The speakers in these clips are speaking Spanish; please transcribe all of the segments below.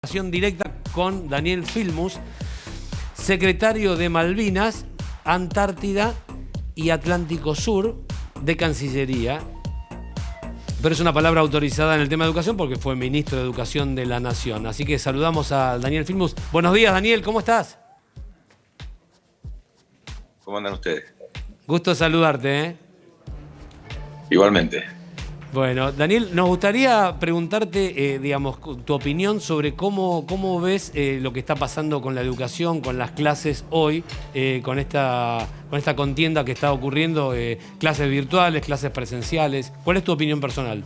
Directa con Daniel Filmus, secretario de Malvinas, Antártida y Atlántico Sur de Cancillería. Pero es una palabra autorizada en el tema de educación porque fue ministro de Educación de la Nación. Así que saludamos a Daniel Filmus. Buenos días, Daniel, ¿cómo estás? ¿Cómo andan ustedes? Gusto saludarte, ¿eh? Igualmente. Bueno, Daniel, nos gustaría preguntarte, tu opinión sobre cómo ves lo que está pasando con la educación, con las clases hoy, con esta contienda que está ocurriendo, clases virtuales, clases presenciales. ¿Cuál es tu opinión personal?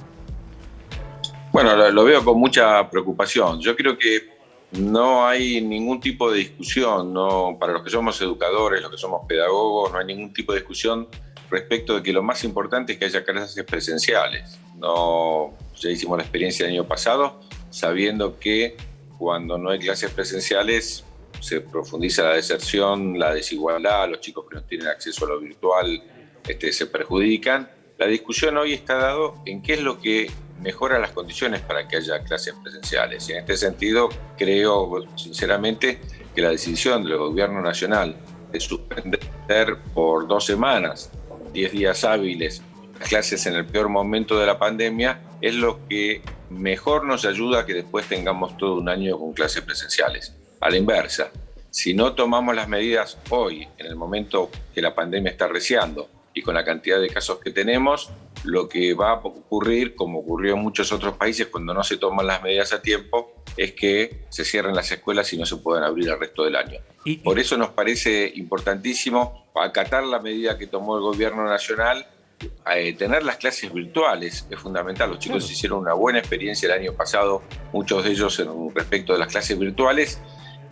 Bueno, lo veo con mucha preocupación. Yo creo que no hay ningún tipo de discusión, no, para los que somos educadores, los que somos pedagogos, no hay ningún tipo de discusión respecto de que lo más importante es que haya clases presenciales. No, ya hicimos la experiencia el año pasado, sabiendo que cuando no hay clases presenciales se profundiza la deserción, la desigualdad, los chicos que no tienen acceso a lo virtual se perjudican. La discusión hoy está dado en qué es lo que mejora las condiciones para que haya clases presenciales. Y en este sentido, creo sinceramente que la decisión del gobierno nacional de suspender por 2 semanas, 10 días hábiles, las clases en el peor momento de la pandemia, es lo que mejor nos ayuda a que después tengamos todo un año con clases presenciales. A la inversa, si no tomamos las medidas hoy, en el momento que la pandemia está arreciando y con la cantidad de casos que tenemos, lo que va a ocurrir, como ocurrió en muchos otros países cuando no se toman las medidas a tiempo, es que se cierren las escuelas y no se puedan abrir el resto del año. Por eso nos parece importantísimo acatar la medida que tomó el gobierno nacional. Tener las clases virtuales es fundamental. Los chicos hicieron una buena experiencia el año pasado, muchos de ellos respecto de las clases virtuales,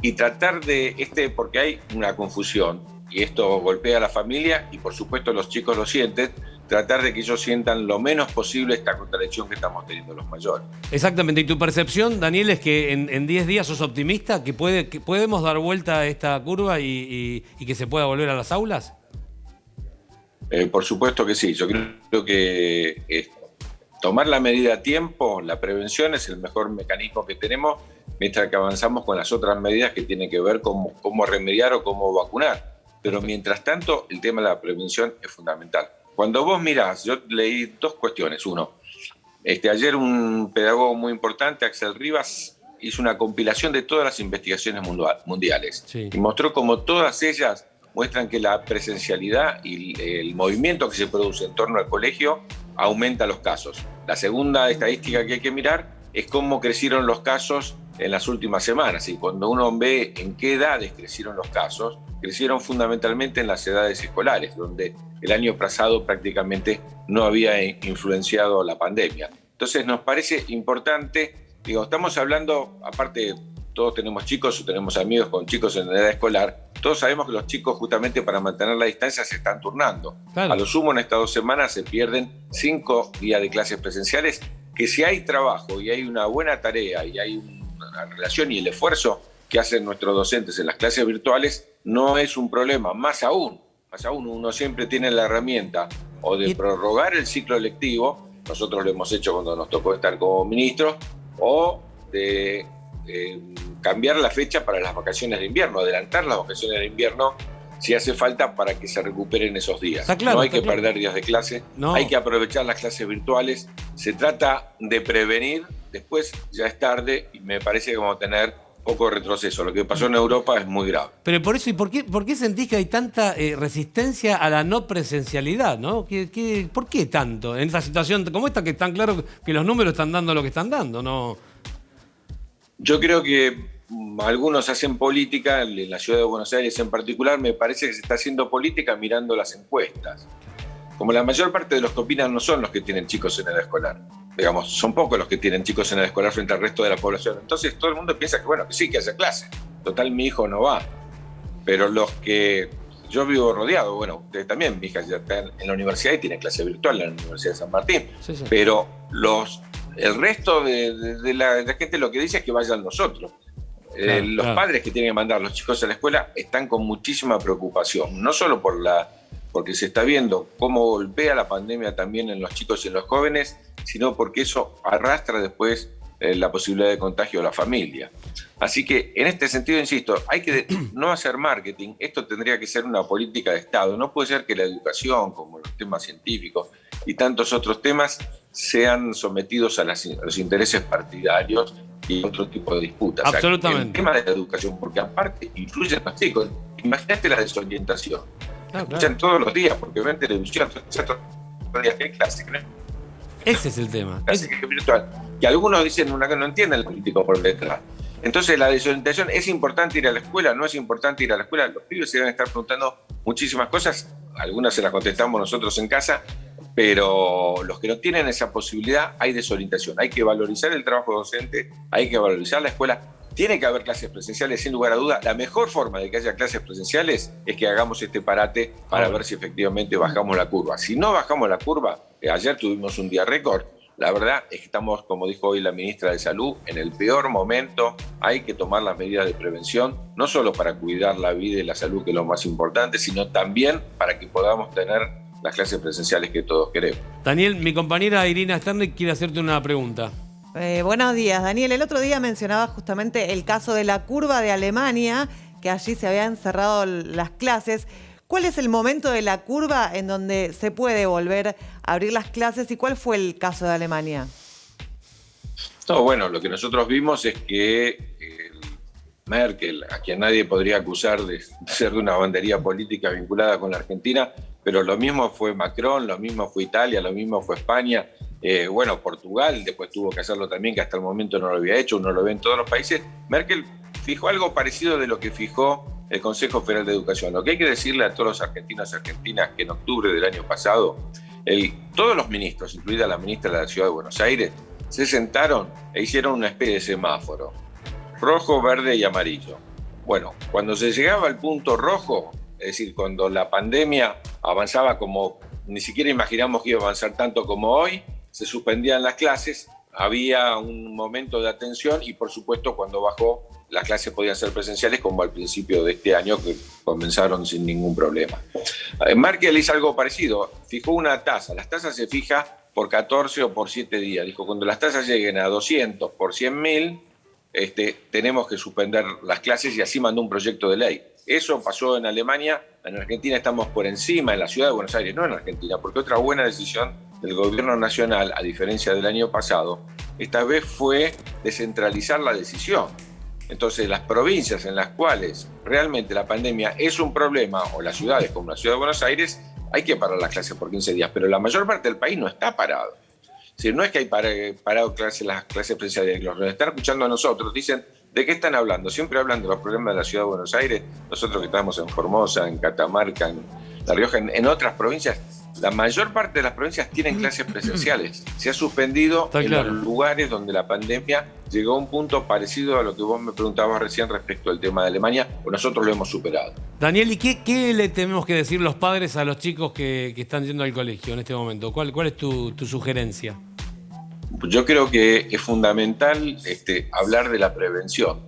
y tratar de, porque hay una confusión, y esto golpea a la familia, y por supuesto los chicos lo sienten, tratar de que ellos sientan lo menos posible esta contradicción que estamos teniendo los mayores. Exactamente. ¿Y tu percepción, Daniel, es que en 10 días sos optimista, que podemos dar vuelta a esta curva y que se pueda volver a las aulas? Por supuesto que sí. Yo creo que tomar la medida a tiempo, la prevención es el mejor mecanismo que tenemos, mientras que avanzamos con las otras medidas que tienen que ver con cómo remediar o cómo vacunar. Pero mientras tanto, el tema de la prevención es fundamental. Cuando vos mirás, yo leí 2 cuestiones. Uno, ayer un pedagogo muy importante, Axel Rivas, hizo una compilación de todas las investigaciones mundiales. Sí. Y mostró cómo todas ellas muestran que la presencialidad y el movimiento que se produce en torno al colegio aumenta los casos. La segunda estadística que hay que mirar es cómo crecieron los casos en las últimas semanas. Y cuando uno ve en qué edades crecieron los casos, crecieron fundamentalmente en las edades escolares, donde el año pasado prácticamente no había influenciado la pandemia. Entonces nos parece importante, estamos hablando, aparte todos tenemos chicos o tenemos amigos con chicos en edad escolar, todos sabemos que los chicos justamente para mantener la distancia se están turnando. Claro. A lo sumo en estas 2 semanas se pierden 5 días de clases presenciales, que si hay trabajo y hay una buena tarea y hay una relación y el esfuerzo que hacen nuestros docentes en las clases virtuales, no es un problema. Más aún, uno siempre tiene la herramienta o de prorrogar el ciclo lectivo, nosotros lo hemos hecho cuando nos tocó estar como ministros, o de cambiar la fecha para las vacaciones de invierno, adelantar las vacaciones de invierno si hace falta para que se recuperen esos días. Claro, no hay que perder días de clase, hay que aprovechar las clases virtuales, se trata de prevenir, después ya es tarde y me parece que vamos a tener poco retroceso. Lo que pasó en Europa es muy grave. Pero por eso, ¿y por qué sentís que hay tanta resistencia a la no presencialidad, ¿no? ¿Por qué tanto? En esta situación como esta, que están claro que los números están dando lo que están dando, ¿no? Yo creo que algunos hacen política, en la ciudad de Buenos Aires en particular, me parece que se está haciendo política mirando las encuestas. Como la mayor parte de los que opinan no son los que tienen chicos en edad escolar. Son pocos los que tienen chicos en edad escolar frente al resto de la población. Entonces todo el mundo piensa que sí, que haya clase. Total, mi hijo no va. Pero los que yo vivo rodeado, ustedes también, mi hija ya está en la universidad y tiene clase virtual en la Universidad de San Martín. Sí. Pero el resto de la gente lo que dice es que vayan nosotros. Los padres que tienen que mandar a los chicos a la escuela están con muchísima preocupación, no solo porque se está viendo cómo golpea la pandemia también en los chicos y en los jóvenes, sino porque eso arrastra después la posibilidad de contagio a la familia. Así que en este sentido, insisto, hay que no hacer marketing, esto tendría que ser una política de Estado. No puede ser que la educación, como los temas científicos y tantos otros temas, sean sometidos a los intereses partidarios y otro tipo de disputas. Absolutamente. El tema de la educación, porque aparte influye en los chicos. Imagínate la desorientación. Escuchan todos los días, porque ven televisión, todos los días que hay clase, ¿no? Ese es el tema. Clase virtual. Y algunos dicen que no entienden el político por detrás. Entonces la desorientación, ¿es importante ir a la escuela? ¿No es importante ir a la escuela? Los pibes se deben estar preguntando muchísimas cosas, algunas se las contestamos nosotros en casa, pero los que no tienen esa posibilidad, hay desorientación. Hay que valorizar el trabajo docente, hay que valorizar la escuela. Tiene que haber clases presenciales, sin lugar a duda. La mejor forma de que haya clases presenciales es que hagamos este parate para ver si efectivamente bajamos la curva. Si no bajamos la curva, ayer tuvimos un día récord. La verdad es que estamos, como dijo hoy la ministra de Salud, en el peor momento. Hay que tomar las medidas de prevención, no solo para cuidar la vida y la salud, que es lo más importante, sino también para que podamos tener las clases presenciales que todos queremos. Daniel, mi compañera Irina Sternrich quiere hacerte una pregunta. Buenos días, Daniel. El otro día mencionaba justamente el caso de la curva de Alemania, que allí se habían cerrado las clases. ¿Cuál es el momento de la curva en donde se puede volver a abrir las clases y cuál fue el caso de Alemania? No, bueno, lo que nosotros vimos es que Merkel, a quien nadie podría acusar de ser de una bandería política vinculada con la Argentina, pero lo mismo fue Macron, lo mismo fue Italia, lo mismo fue España, Portugal después tuvo que hacerlo también, que hasta el momento no lo había hecho, uno lo ve en todos los países. Merkel fijó algo parecido de lo que fijó el Consejo Federal de Educación. Lo que hay que decirle a todos los argentinos y argentinas que en octubre del año pasado, todos los ministros, incluida la ministra de la Ciudad de Buenos Aires, se sentaron e hicieron una especie de semáforo, rojo, verde y amarillo. Bueno, cuando se llegaba al punto rojo, es decir, cuando la pandemia avanzaba como ni siquiera imaginamos que iba a avanzar tanto como hoy, se suspendían las clases, había un momento de atención y por supuesto cuando bajó, las clases podían ser presenciales como al principio de este año, que comenzaron sin ningún problema. Merkel hizo algo parecido, fijó una tasa, las tasas se fijan por 14 o por 7 días, dijo cuando las tasas lleguen a 200 por 100.000, tenemos que suspender las clases y así mandó un proyecto de ley. Eso pasó en Alemania, en Argentina estamos por encima, en la ciudad de Buenos Aires, no en Argentina, porque otra buena decisión del gobierno nacional, a diferencia del año pasado, esta vez fue descentralizar la decisión. Entonces, las provincias en las cuales realmente la pandemia es un problema, o las ciudades como la ciudad de Buenos Aires, hay que parar las clases por 15 días, pero la mayor parte del país no está parado. Es decir, no es que hay parado las clases presenciales, los están escuchando a nosotros, dicen, ¿de qué están hablando? Siempre hablan de los problemas de la ciudad de Buenos Aires, nosotros que estamos en Formosa, en Catamarca, en La Rioja, en otras provincias. La mayor parte de las provincias tienen clases presenciales. Se ha suspendido en los lugares donde la pandemia llegó a un punto parecido a lo que vos me preguntabas recién respecto al tema de Alemania, pues nosotros lo hemos superado. Daniel, ¿y qué le tenemos que decir los padres a los chicos que están yendo al colegio en este momento? ¿Cuál es tu sugerencia? Yo creo que es fundamental hablar de la prevención.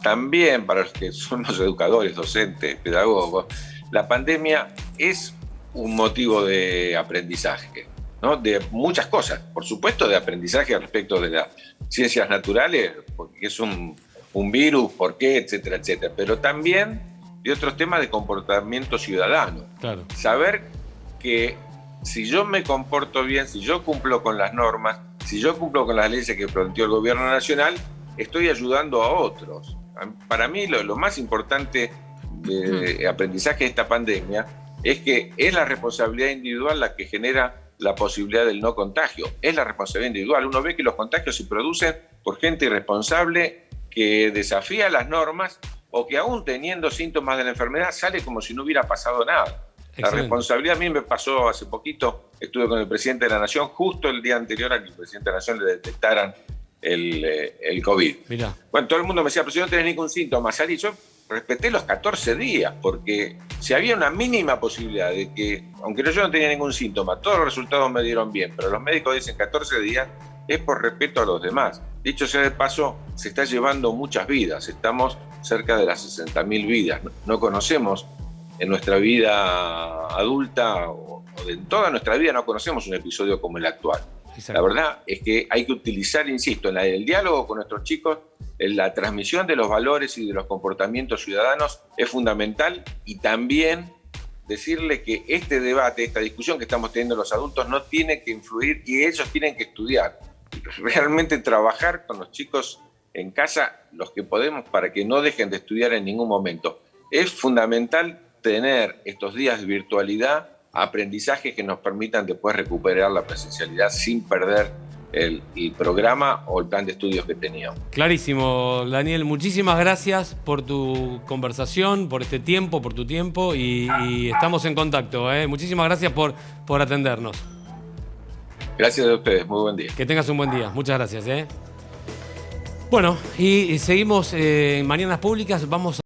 También para los que somos educadores, docentes, pedagogos, la pandemia es un motivo de aprendizaje, ¿no? De muchas cosas, por supuesto de aprendizaje respecto de las ciencias naturales, porque es un virus, por qué, etcétera, etcétera, pero también de otros temas de comportamiento ciudadano. Claro. Saber que si yo me comporto bien, si yo cumplo con las normas, si yo cumplo con las leyes que planteó el gobierno nacional, estoy ayudando a otros. Para mí lo más importante de aprendizaje de esta pandemia es que es la responsabilidad individual la que genera la posibilidad del no contagio. Es la responsabilidad individual. Uno ve que los contagios se producen por gente irresponsable que desafía las normas o que aún teniendo síntomas de la enfermedad sale como si no hubiera pasado nada. Excelente. La responsabilidad a mí me pasó hace poquito, estuve con el presidente de la Nación justo el día anterior a que el presidente de la Nación le detectaran el COVID. Mirá. Bueno, todo el mundo me decía, pero si no tenés ningún síntoma, salí. Yo respeté los 14 días, porque si había una mínima posibilidad de que, aunque yo no tenía ningún síntoma, todos los resultados me dieron bien, pero los médicos dicen 14 días, es por respeto a los demás. Dicho sea de paso, se está llevando muchas vidas, estamos cerca de las 60.000 vidas. No conocemos en nuestra vida adulta, o en toda nuestra vida no conocemos un episodio como el actual. Exacto. La verdad es que hay que utilizar, insisto, en el diálogo con nuestros chicos, en la transmisión de los valores y de los comportamientos ciudadanos es fundamental, y también decirle que este debate, esta discusión que estamos teniendo los adultos no tiene que influir, y ellos tienen que estudiar, realmente trabajar con los chicos en casa, los que podemos, para que no dejen de estudiar en ningún momento. Es fundamental tener estos días de virtualidad, aprendizajes que nos permitan después recuperar la presencialidad sin perder el programa o el plan de estudios que teníamos. Clarísimo, Daniel. Muchísimas gracias por tu conversación, por este tiempo, por tu tiempo, y estamos en contacto. Muchísimas gracias por atendernos. Gracias a ustedes, muy buen día. Que tengas un buen día. Muchas gracias. Bueno, y seguimos en Mañanas Públicas. Vamos a